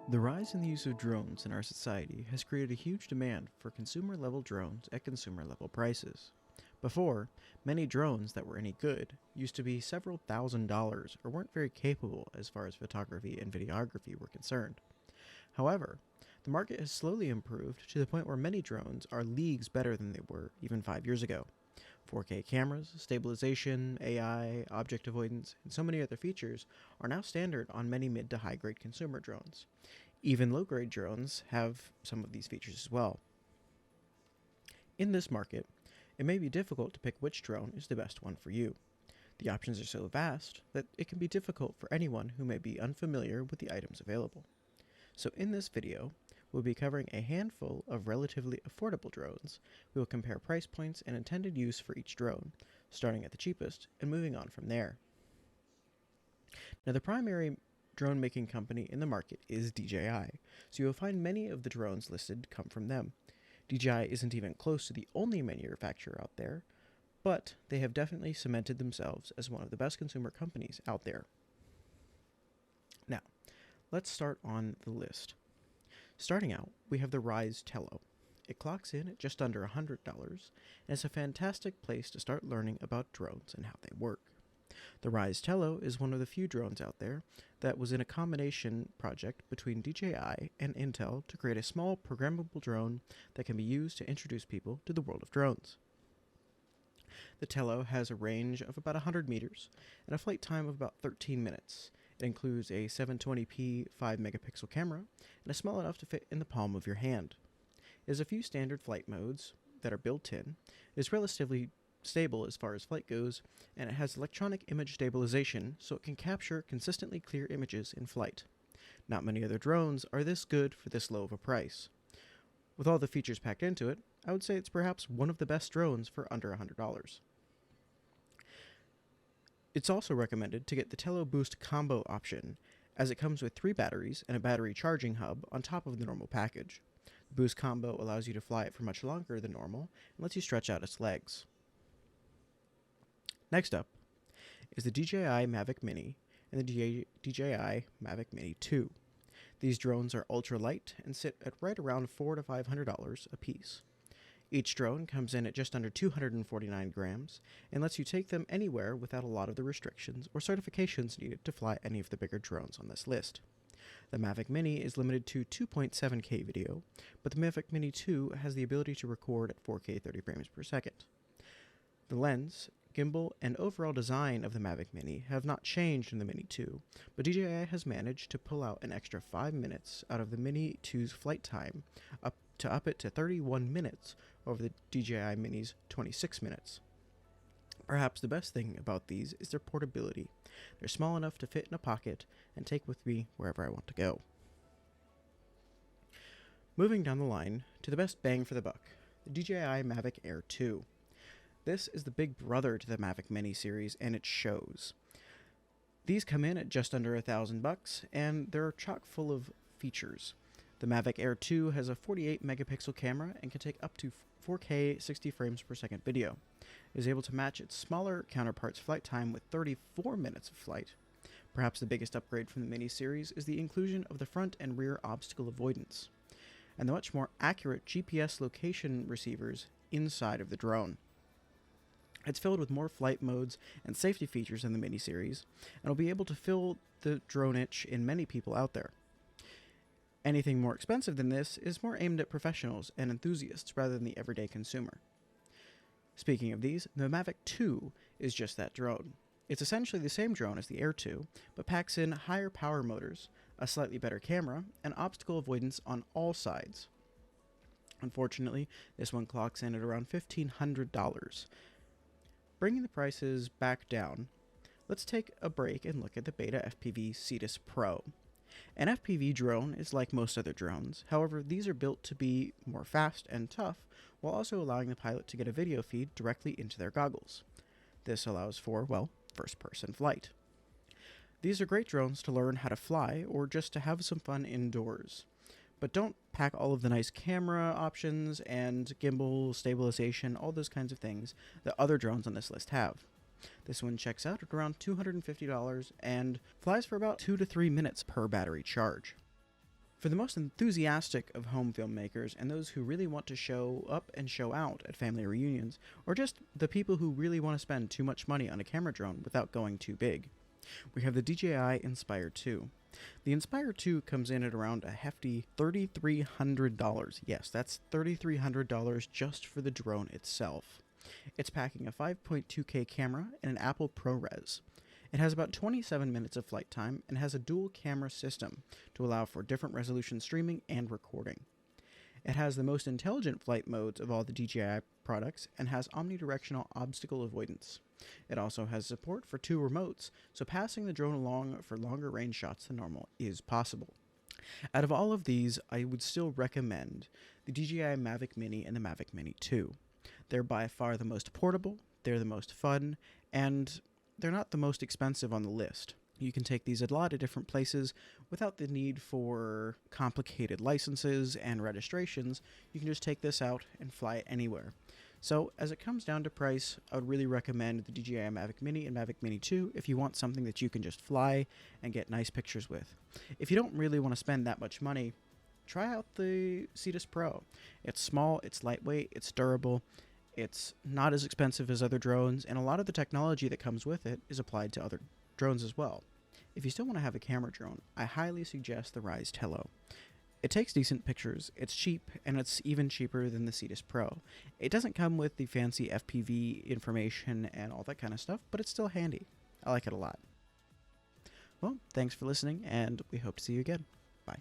The rise in the use of drones in our society has created a huge demand for consumer-level drones at consumer-level prices. Before, many drones that were any good used to be several $1,000s or weren't very capable as far as photography and videography were concerned. However, the market has slowly improved to the point where many drones are leagues better than they were even 5 years ago. 4K cameras, stabilization, AI, object avoidance, and so many other features are now standard on many mid to high grade consumer drones. Even low grade drones have some of these features as well. In this market, it may be difficult to pick which drone is the best one for you. The options are so vast that it can be difficult for anyone who may be unfamiliar with the items available. So in this video, we'll be covering a handful of relatively affordable drones. We will compare price points and intended use for each drone, starting at the cheapest and moving on from there. Now, the primary drone making company in the market is DJI, so you'll find many of the drones listed come from them. DJI isn't even close to the only manufacturer out there, but they have definitely cemented themselves as one of the best consumer companies out there. Now, let's start on the list. Starting out, we have the Rise Tello. It clocks in at just under $100 and is a fantastic place to start learning about drones and how they work. The Rise Tello is one of the few drones out there that was in a combination project between DJI and Intel to create a small programmable drone that can be used to introduce people to the world of drones. The Tello has a range of about 100 meters and a flight time of about 13 minutes. It includes a 720p 5-megapixel camera and is small enough to fit in the palm of your hand. It has a few standard flight modes that are built in. It is relatively stable as far as flight goes, and it has electronic image stabilization so it can capture consistently clear images in flight. Not many other drones are this good for this low of a price. With all the features packed into it, I would say it's perhaps one of the best drones for under $100. It's also recommended to get the Tello Boost combo option, as it comes with 3 batteries and a battery charging hub on top of the normal package. The Boost combo allows you to fly it for much longer than normal and lets you stretch out its legs. Next up is the DJI Mavic Mini and the DJI Mavic Mini 2. These drones are ultra light and sit at right around $400 to $500 a piece. Each drone comes in at just under 249 grams and lets you take them anywhere without a lot of the restrictions or certifications needed to fly any of the bigger drones on this list. The Mavic Mini is limited to 2.7K video, but the Mavic Mini 2 has the ability to record at 4K 30 frames per second. The lens, gimbal, and overall design of the Mavic Mini have not changed in the Mini 2, but DJI has managed to pull out an extra 5 minutes out of the Mini 2's flight time up it to 31 minutes over the DJI Mini's 26 minutes. Perhaps the best thing about these is their portability. They're small enough to fit in a pocket and take with me wherever I want to go. Moving down the line to the best bang for the buck, the DJI Mavic Air 2. This is the big brother to the Mavic Mini series, and it shows. These come in at just under $1,000, and they're chock full of features. The Mavic Air 2 has a 48 megapixel camera and can take up to 4K 60 frames per second video. It is able to match its smaller counterpart's flight time with 34 minutes of flight. Perhaps the biggest upgrade from the Mini series is the inclusion of the front and rear obstacle avoidance, and the much more accurate GPS location receivers inside of the drone. It's filled with more flight modes and safety features in the Mini series, and will be able to fill the drone itch in many people out there. Anything more expensive than this is more aimed at professionals and enthusiasts rather than the everyday consumer. Speaking of these, the Mavic 2 is just that drone. It's essentially the same drone as the Air 2, but packs in higher power motors, a slightly better camera, and obstacle avoidance on all sides. Unfortunately, this one clocks in at around $1,500. Bringing the prices back down, let's take a break and look at the Beta FPV Cetus Pro. An FPV drone is like most other drones, however these are built to be more fast and tough while also allowing the pilot to get a video feed directly into their goggles. This allows for, well, first-person flight. These are great drones to learn how to fly or just to have some fun indoors. But don't pack all of the nice camera options and gimbal, stabilization, all those kinds of things that other drones on this list have. This one checks out at around $250 and flies for about 2 to 3 minutes per battery charge. For the most enthusiastic of home filmmakers and those who really want to show up and show out at family reunions, or just the people who really want to spend too much money on a camera drone without going too big, we have the DJI Inspire 2. The Inspire 2 comes in at around a hefty $3,300. Yes, that's $3,300 just for the drone itself. It's packing a 5.2K camera and an Apple ProRes. It has about 27 minutes of flight time and has a dual camera system to allow for different resolution streaming and recording. It has the most intelligent flight modes of all the DJI products and has omnidirectional obstacle avoidance. It also has support for 2 remotes, so passing the drone along for longer range shots than normal is possible. Out of all of these, I would still recommend the DJI Mavic Mini and the Mavic Mini 2. They're by far the most portable, they're the most fun, and they're not the most expensive on the list. You can take these a lot of different places without the need for complicated licenses and registrations. You can just take this out and fly it anywhere. So, as it comes down to price, I would really recommend the DJI Mavic Mini and Mavic Mini 2 if you want something that you can just fly and get nice pictures with. If you don't really want to spend that much money, try out the Cetus Pro. It's small, it's lightweight, it's durable, it's not as expensive as other drones, and a lot of the technology that comes with it is applied to other drones as well. If you still want to have a camera drone, I highly suggest the Rise Tello. It takes decent pictures, it's cheap, and it's even cheaper than the Cetus Pro. It doesn't come with the fancy FPV information and all that kind of stuff, but it's still handy. I like it a lot. Well, thanks for listening, and we hope to see you again. Bye.